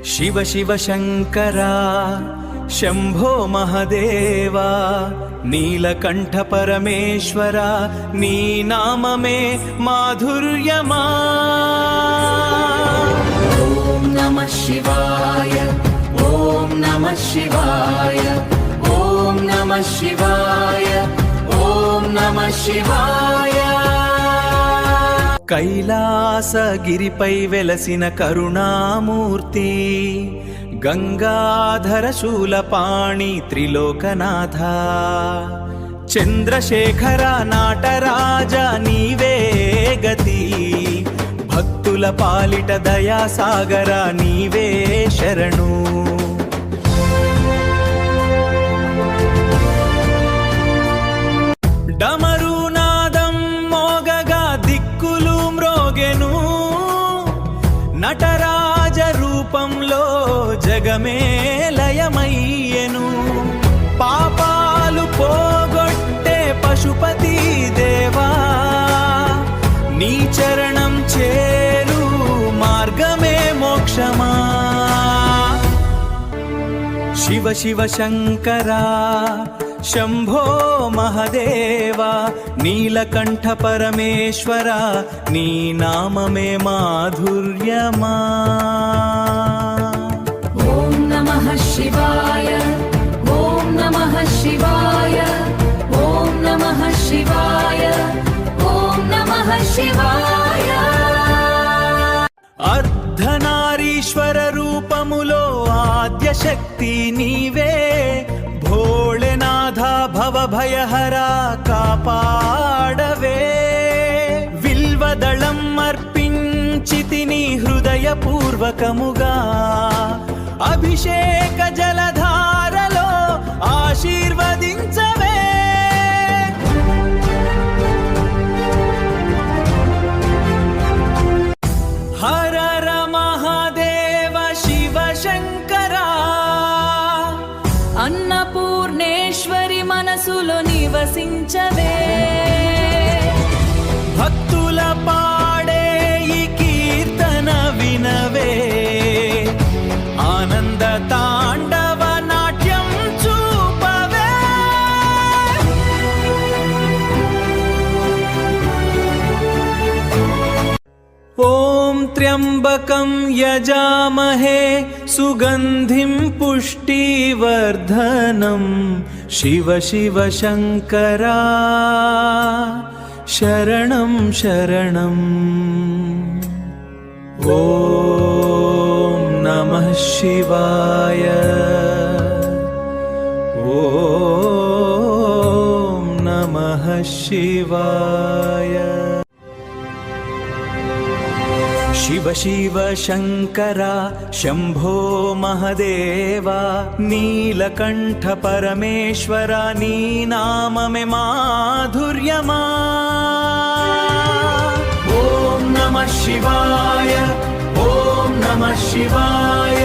शिव शिव शंकरा शंभो महदेवा नीलकंठ परमेश्वरा नी नाम में माधुर्यमा। ओम नमः शिवाय ओम नमः शिवाय ओम नमः शिवाय ओम नमः शिवाय। कैलासगिरिपै वेलसिन करुणामूर्ति गंगाधर शूलपाणि त्रिलोकनाथ चंद्रशेखर नाटराज नीवे गति भक्तुल पालिट दयासागर नीवे शरणु। डमरुनादं मोगगा दिक्कुलु म्रोगेनु नटराज रूपंलो जगमे लयमయ్యెను। पापालु पोगొట్టే पशुपति देवा नी चरणं చేరు మార్గమే మోక్షమా। शिव शिव शंकरा शंभो महदेवा नीलकंठ परमेश्वरा नी नाम में माधुर्यमा। ओम नमः शिवाय ओम नमः शिवाय ओम नमः शिवाय ओम नमः शिवाय। अर्धनारीश्वर रूपमुलो आद्य शक्ति नीवे भोलेनाथ भवभयहरा कापाडवे। विल्वदళం अर्पिंचितिनि हृदयपूर्वकमुगा अभिषेक जलधारलो आशीर्वदिंचवे। हर हर महादेव शिव शंकरा अन्नपूर्णेश्वरि मनसुलो निवसिंचवे। भक्तुल पाडे ई कीर्तन विनवे आनंद तांडव नाट्यं चूपवे। ओम त्र्यंबकं यजामहे सुगंधिं पुष्टिवर्धनं शिव शिव शंकरा शरणं शरणम्। ओम नमः शिवाय ओम नमः शिवाय। शिव शिव शंकरा शंभो महदेवा नीलकंठ परमेश्वरा नी नाम में माधुर्यमा। ओम नमः शिवाय ओम नमः शिवाय